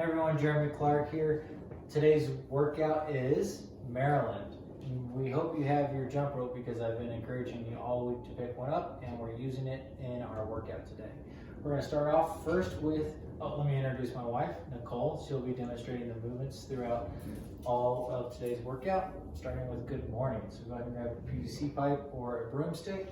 Hey everyone, Jeremy Clark here. Today's workout is Maryland. We hope you have your jump rope because I've been encouraging you all week to pick one up and we're using it in our workout today. We're going to start off first with, let me introduce my wife, Nicole. She'll be demonstrating the movements throughout all of today's workout, starting with good morning. So go ahead and grab a PVC pipe or a broomstick.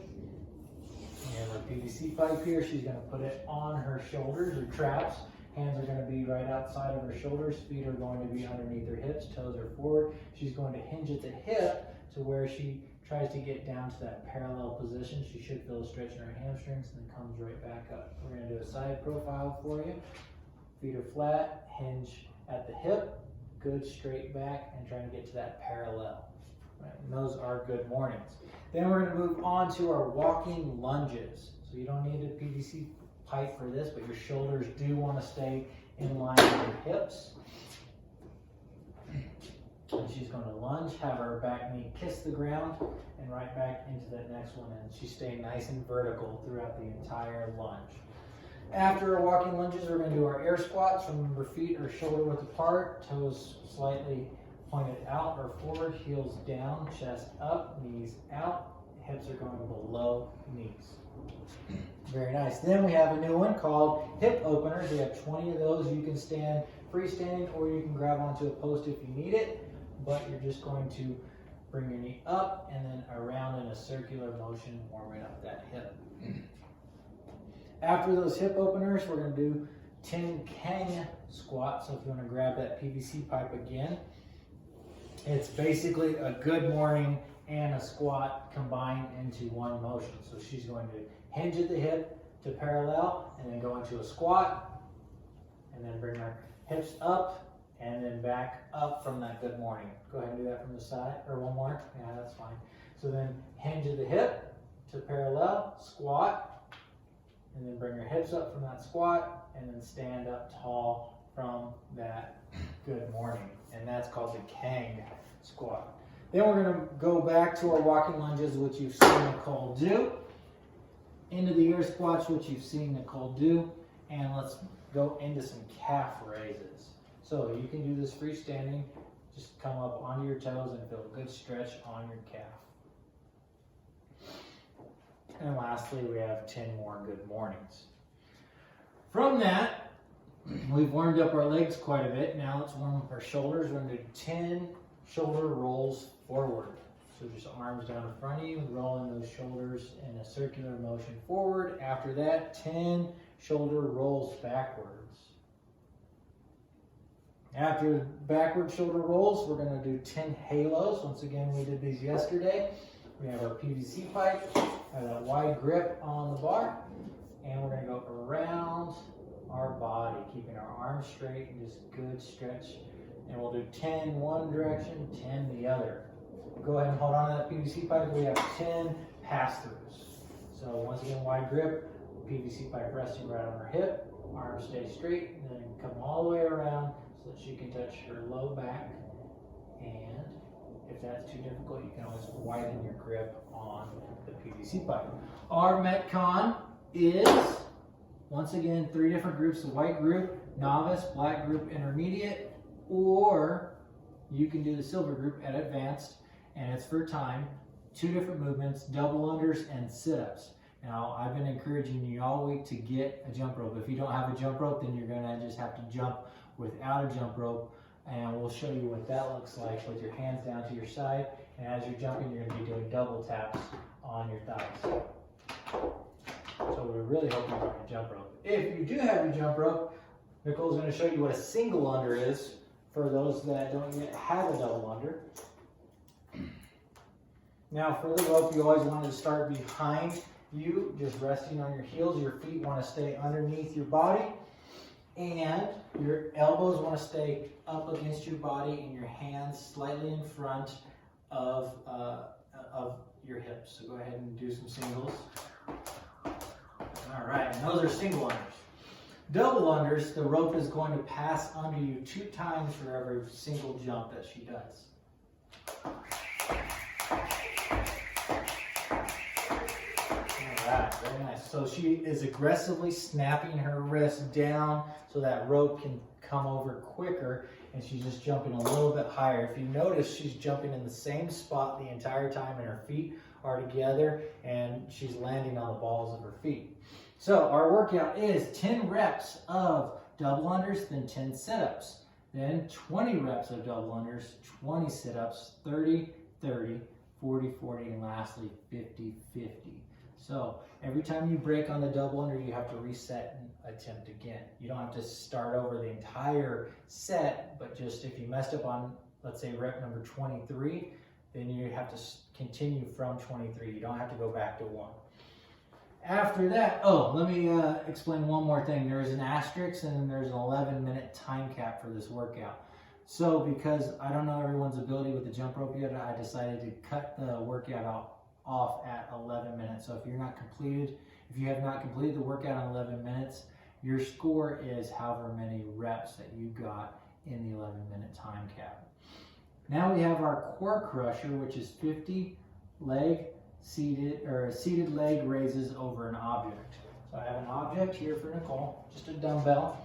And the PVC pipe here, she's going to put it on her shoulders or traps. Hands are going to be right outside of her shoulders. Feet are going to be underneath her hips. Toes are forward. She's going to hinge at the hip to where she tries to get down to that parallel position. She should feel a stretch in her hamstrings and then comes right back up. We're going to do a side profile for you. Feet are flat. Hinge at the hip. Good straight back and trying to get to that parallel. Right, and those are good mornings. Then we're going to move on to our walking lunges. So you don't need a PVC pipe for this, but your shoulders do want to stay in line with your hips. And she's going to lunge, have her back knee kiss the ground, and right back into that next one. And she's staying nice and vertical throughout the entire lunge. After our walking lunges, we're going to do our air squats. Remember, feet are shoulder width apart, toes slightly pointed out or forward, heels down, chest up, knees out, hips are going below knees. Very nice. Then we have a new one called hip openers. We have 20 of those. You can stand freestanding or you can grab onto a post if you need it, but you're just going to bring your knee up and then around in a circular motion, warming up that hip. After those hip openers, we're going to do 10 Kang squats. So if you want to grab that PVC pipe again, it's basically a good morning and a squat combined into one motion. So she's going to hinge at the hip to parallel and then go into a squat and then bring her hips up and then back up from that good morning. Go ahead and do that from the side, or one more. Yeah, that's fine. So then hinge at the hip to parallel, squat, and then bring your hips up from that squat and then stand up tall from that good morning. And that's called the Kang squat. Then we're going to go back to our walking lunges, which you've seen Nicole do. Into the air squats, which you've seen Nicole do. And let's go into some calf raises. So you can do this freestanding. Just come up onto your toes and feel a good stretch on your calf. And lastly, we have 10 more good mornings. From that, we've warmed up our legs quite a bit. Now let's warm up our shoulders. We're going to do 10 shoulder rolls forward. So just arms down in front of you, rolling those shoulders in a circular motion forward. After that, 10 shoulder rolls backwards. After backward shoulder rolls, we're going to do 10 halos. Once again, we did these yesterday. We have our PVC pipe, have that wide grip on the bar, and we're going to go around our body, keeping our arms straight and just good stretch. And we'll do 10 one direction, 10 the other. Go ahead and hold on to that PVC pipe. We have 10 pass-throughs. So once again, wide grip, PVC pipe resting right on her hip, arms stay straight, and then come all the way around so that she can touch her low back. And if that's too difficult, you can always widen your grip on the PVC pipe. Our Metcon is, once again, 3 different groups: the white group, novice, black group, intermediate, or you can do the silver group at advanced, and it's for time. 2 different movements, double unders and sit-ups. Now, I've been encouraging you all week to get a jump rope. If you don't have a jump rope, then you're gonna just have to jump without a jump rope, and we'll show you what that looks like with your hands down to your side, and as you're jumping, you're gonna be doing double taps on your thighs. So we really hope you have your jump rope. If you do have your jump rope, Nicole's gonna show you what a single under is for those that don't yet have a double under. Now for the rope, you always want to start behind you, just resting on your heels. Your feet want to stay underneath your body, and your elbows want to stay up against your body, and your hands slightly in front of your hips. So go ahead and do some singles. All right, and those are single unders. Double unders, the rope is going to pass under you 2 times for every single jump that she does. All right, very nice. So she is aggressively snapping her wrist down so that rope can come over quicker and she's just jumping a little bit higher. If you notice, she's jumping in the same spot the entire time and her feet are together and she's landing on the balls of her feet. So our workout is 10 reps of double unders, then 10 sit-ups, then 20 reps of double unders, 20 sit-ups, 30, 30, 40, 40, and lastly 50, 50. So every time you break on the double under, you have to reset and attempt again. You don't have to start over the entire set, but just if you messed up on, let's say, rep number 23, then you have to continue from 23. You don't have to go back to 1. After that, let me explain one more thing. There's an asterisk and there's an 11-minute time cap for this workout. So because I don't know everyone's ability with the jump rope yet, I decided to cut the workout off at 11 minutes. So if you have not completed the workout in 11 minutes, your score is however many reps that you got in the 11-minute time cap. Now we have our core crusher, which is 50 seated leg raises over an object. So I have an object here for Nicole, just a dumbbell.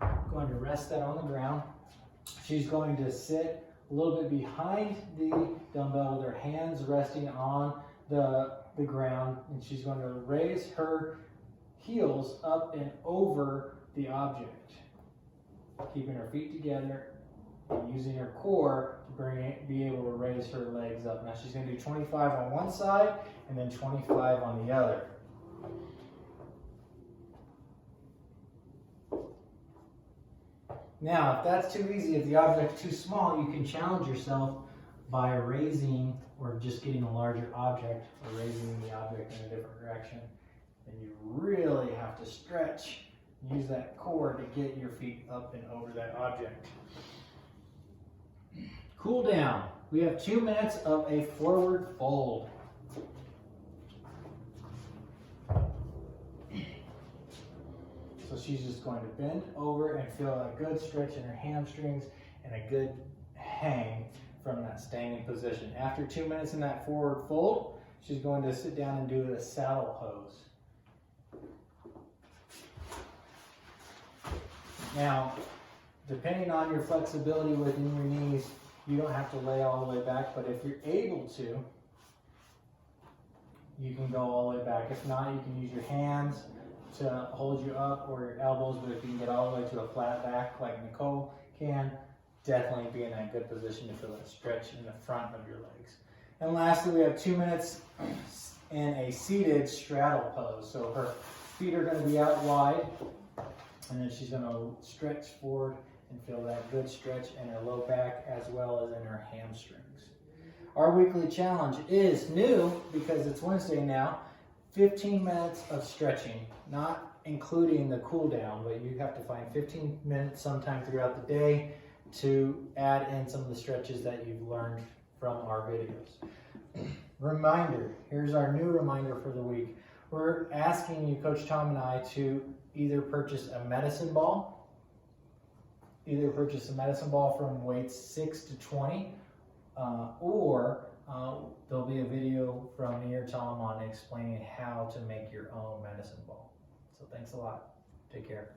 I'm going to rest that on the ground. She's going to sit a little bit behind the dumbbell with her hands resting on the ground, and she's going to raise her heels up and over the object, keeping her feet together and using her core to be able to raise her legs up. Now she's going to do 25 on one side and then 25 on the other. Now, if that's too easy, if the object's too small, you can challenge yourself by raising or just getting a larger object or raising the object in a different direction. And you really have to stretch, use that core to get your feet up and over that object. Cool down. We have 2 minutes of a forward fold. So she's just going to bend over and feel a good stretch in her hamstrings and a good hang from that standing position. After 2 minutes in that forward fold, she's going to sit down and do the saddle pose. Now, depending on your flexibility within your knees, you don't have to lay all the way back, but if you're able to, you can go all the way back. If not, you can use your hands to hold you up or your elbows, but if you can get all the way to a flat back like Nicole can, definitely be in that good position to feel that stretch in the front of your legs. And lastly, we have 2 minutes in a seated straddle pose. So her feet are going to be out wide, and then she's going to stretch forward and feel that good stretch in her low back as well as in her hamstrings. Our weekly challenge is new because it's Wednesday now. 15 minutes of stretching, not including the cool down, but you have to find 15 minutes sometime throughout the day to add in some of the stretches that you've learned from our videos. Reminder, here's our new reminder for the week. We're asking you, Coach Tom and I, to either purchase a medicine ball from weights 6 to 20, or there'll be a video from me or Tom on explaining how to make your own medicine ball. So thanks a lot. Take care.